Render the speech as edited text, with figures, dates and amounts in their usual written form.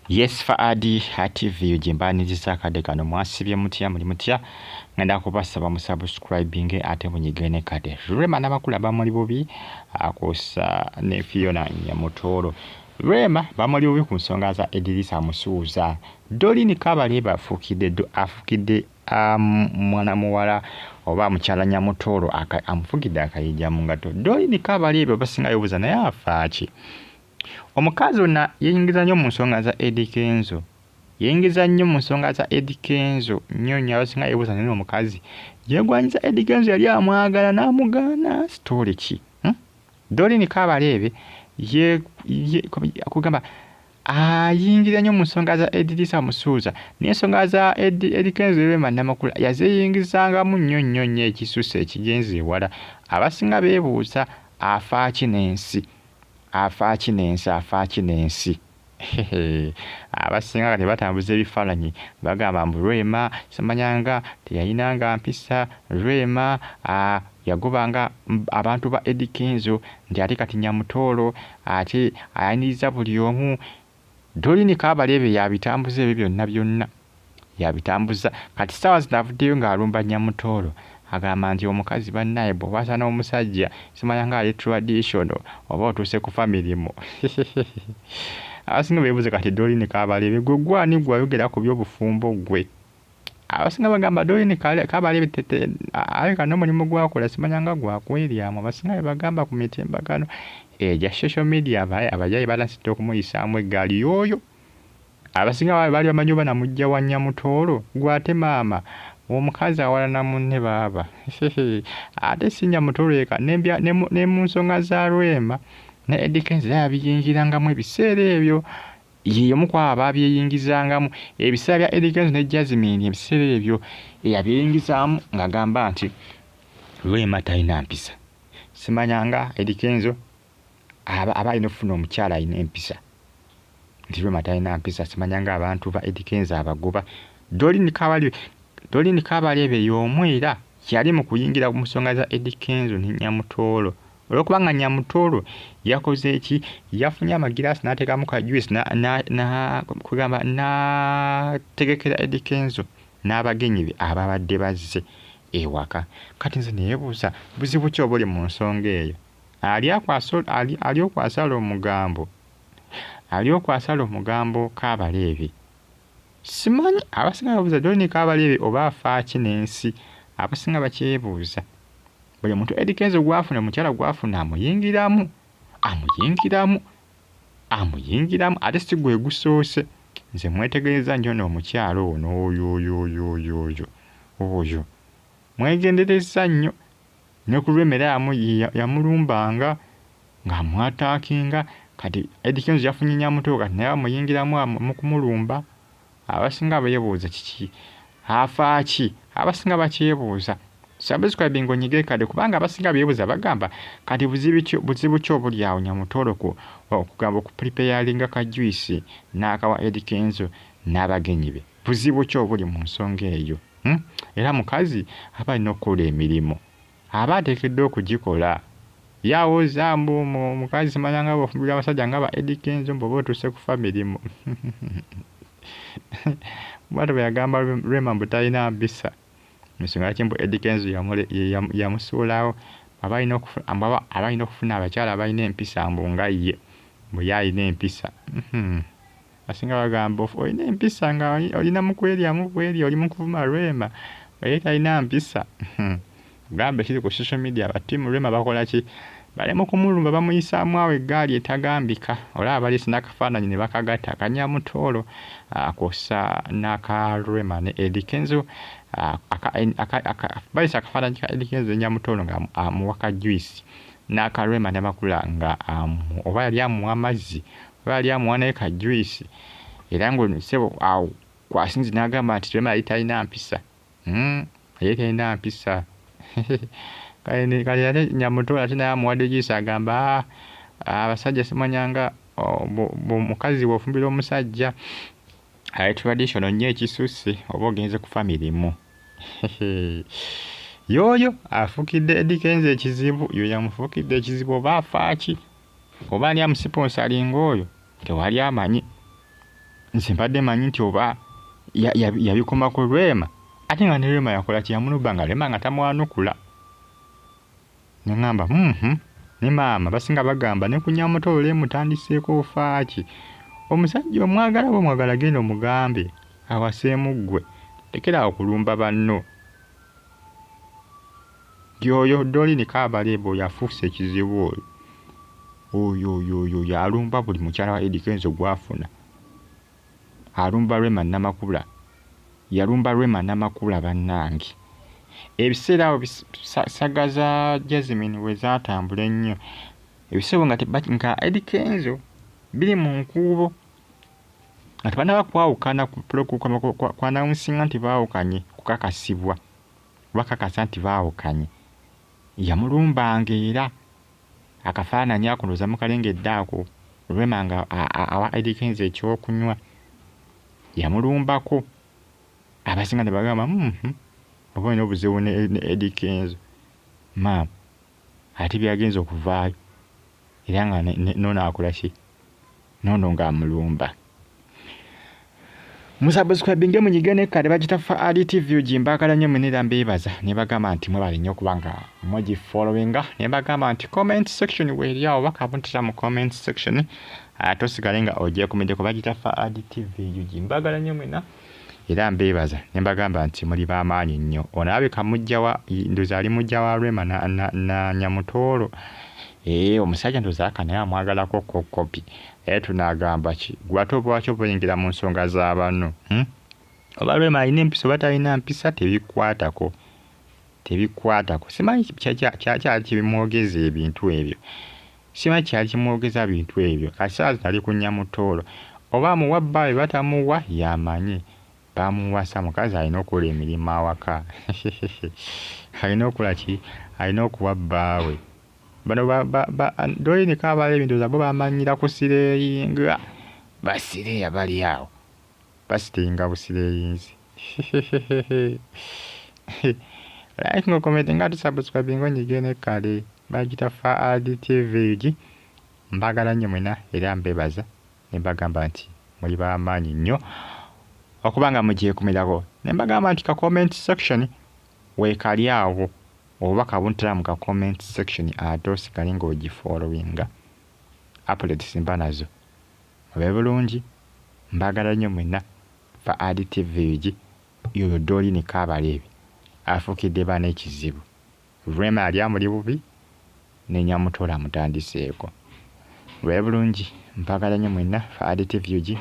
Yes Faadi TV ujimbaniriza kade kano mwasibye mutya muli mutya ngenda kubasaba musubscribing ate munyigene kade Rema n'abakula bamuli bubi akosa ne Fiona Nyamutoro Rema bamuli bubi ku nsonga za Edrisa Musuuza Dolini Kabaleba afukide mwana muwala oba mukyala Nyamutoro amufugidde akayija mu ngato Dolini Kabaleba basinga yobuza naye afaaki Omukazi ona yeyingiza nnyo mu nsonga za Eddie Kenzo. Yeyingiza nnyo mu nsonga za Eddie Kenzo. Nnyo abasinga yeebuuza nti omukazi yeegwanyiza Eddie Kenzo yali amwagala n'amugaana story ki? Dolini Kabalebe kugamba ayingiza nnyo mu nsonga za Edrisa Musuuza. N'ensonga za Eddie Kenzo Rema Namakula yazeyingizangamu nnyo ekisusse ekigenzi ewala. Abasinga beebuuza afaaki n'ensi. Afaaki n'ensi abasinga kati batambuza ebifaananyi bagamba mbu Rema simanyanga teyayinanga mpisa Rema yagobanga abantu ba Eddie Kenzo nti ate kati Nyamutoro ate ayaniriza buli omu Dolini Kabalebe yabitambuza ebyo byonna yabitambuza kati ssaawa zino avuddeyo ng'alumba Nyamutoro agamba nti omukazi bannaye bw'obaasa n'omusajja simanyanga ali traditional oba otuuse ku family mo abasinga beebuuze kati Dolini Kabalebe gwe gwani gwayogera ku by'obufumbo gwe abasinga bagamba Dolini Kabalebe aleka n'omulimu gwakola simanyanga gwakweryamu abasinga be bagamba ku mitimbagano egya social media abajayi balasite okumuyisaamu eggaali y'oyo abasinga baali bamanyi oba namujja wa Nyamutoro gwate maama omukazi awalana munne baaba ate si Nyamutoro eka ne mu nsonga za Rema ne Eddie Kenzo yabiyingirangamu ebiseera ebyo y'omu ku abo abyeyingizangamu ebiseera bya Eddie Kenzo ne Jasmine ebiseera ebyo yabyeyingizaamu ng'agamba nti Rema talina mpisa simanyanga Eddie Kenzo aba alina okufuna omukyala alina empisa nti Rema talina mpisa simanyanga abantu ba Eddie Kenzo abagoba Dolini Kabalebe y'omu era yali mu kuyingira mu nsonga za Eddie Kenzo ne Nyamutoro olwokubanga Nyamutoro yakoze eki yafunye amagiraasi n'ateekamu ka juice kugamba n'ategekera Eddie Kenzo n'abagenyi be ababadde bazze ewaka kati nze neebuuza buzibu ki obuli mu nsonga eyo ali okwasala omugambo Kabalebe simanyi abasinga babuuza Dolini Kabalebe oba afaaki n'ensi abasinga bakyebuuza buli muntu Eddie Kenzo gwafuna mukyala gwafuna amuyingiramu ate si gwe gusoose nze mwetegereza nnyo n'omukyala ono oyo mwegendereza nnyo ne ku Rema yamulumbanga ng'amwataakinga kati Eddie Kenzo yafunye Nyamutoro kati naye amuyingiramu mu kumulumba abasinga beebuuza kiki afaaki abasinga bakyebuuza subscribing onyige kade kubanga abasinga beebuuza bagamba kati buzibu ki obuli awo Nyamutoro okugamba okupreparinga ka juice n'akawa Eddie Kenzo n'abagenyi be buzibu ki obuli mu nsonga eyo era mukazi aba alina okukola emirimu aba ateekeddwa okugikola yawooza mbu mukazi simanyanga bw'ofumbirwa abasajja nga ba Eddie Kenzo mbu oba otuuse ku family mo bwatyo bwe yagamba Rema mbu talina mpisa ensonga lwaki mbu Eddie Kenzo yamusuulawo aba alina okufuna abakyala abalina empisa mbu nga ye mbu ye alina empisa asinga bagamba olina empisa nga olina mu kweryamu bwerya oli mu kuvuma Rema ye talina mpisa gamba ekiri ku social media abatiimu Rema bakola ki balema kumulumba bamuyisaamu awo eggaali etagambika olaba baleese n'akafaananyi ne bakagatta Nyamutoro akosa n'aka Rema ne Eddie Kenzo baleese akafaananyi ka Eddie Kenzo ne Nyamutoro nga amuwaka juice n'aka Rema Namakula nga oba yali amuwa amazzi oba yali amuwa naye ka juice era ng'onisebo awo kwasinzi n'agamba nti Rema yali talina mpisa kale ate Nyamutoro ate naye amuwadde juice agamba abasajja simanyanga omukazi bw'ofumbira omusajja ali traditional nnyo ekisusse oba ogenze ku family mo y'oyo afukidde Eddie Kenzo ekizibu yo yamufukidde ekizibu oba afaaki oba ani amusiponsalinga oyo tewali amanyi nze mbadde manyi nti oba yabikoma ku Rwema ate nga ne Rwema yakola kyamuluba nga Rwema nga tamwanukula. Ne ngamba ne maama basinga bagamba ne kunyamutole mutandiseeko ofaaki. Omusajja omwagala bw'omwagala genda omugambe awaseemu ggwe lekera okulumba banno. Yoyo Doreen Kabalebe oyo afuuse ekizibu oyo yalumba buli mukyala wa Eddy Kenzo gwafuna. Alumba Rwema Namakula, yalumba Rwema Namakula bannange. Ebiseera awo saga za Jasmine we zaatambula ennyo. Ebiseera nga Eddy Kenzo biri mu nkuubo nga tebanaba kwawukana kwanawunsinga nti baawukanye kukakasibwa bakakasa nti baawukanye. Yamulumbanga era akafaananyi akundoza mukalengedde ako Rwema nga awa Eddy Kenzo ekyokunywa yamulumbako. Abasinga ne bagamba oba olina obuzibu ne Eddy Kenzo maama ate byagenza okuvaayo era nga noono akola ki noono ng'amulumba. Musabuscribinge munyige nekkale bagitafa RTV gimbagala nnyo mwene era mbeebaza ne bagamba nti mwebale nnyo okuba nga mugifollowinga ne bagamba nti comment section weeri awo bakabuntira mu comment section tosigale nga ogyekumideko bagitafa RTV gimbagala nnyo mwena era mbeebaza ne bagamba nti muli b'amaanyi nnyo. Ono abika ndoza ali mujja wa Rwema na Nyamutoolo. Omusajja ndoza akanaye amwagalako kopi. Tunaagamba ki gwate oba waki obuyingira mu nsonga z'abanno oba Rwema alina empisa oba talina mpisa tebikwatako simanyi kyali kibimwogeza ebintu ebyo simanyi kyali kimwogeza bintu ebyo kasaazi nali ku Nyamutoolo oba amuwa bbaawe batamuwa yamanyi bamuwasa mukazi alina okukola emirimu awaka alina okukola ki alina okuwa bbaawe. Bano Doreen Kabalebe ebintu zabo bamanyira ku sireyinga basireya bali awo basitinga busireyinzi. Like ngo comment nga tusubscribe ngo nyige nekkale bagitafa RTV mbagala nnyo mwena era mbebaza ne mbagamba nti muli b'amaanyi nnyo okuba nga mugyekumirako ne mbagamba nti ka comment section weekali awo oba kabuntira mu ka comment section ate osigale ng'ogifollowinga updates mba nazo obe bulungi. Mbagala nnyo mwena fa RTV yoyo Doreen Kabalebe afuukidde bana ekizibu. Rwema ali amuli bubi ne Nyamutoolo amutandiseeko. Obe bulungi mbagala nnyo mwena fa RTV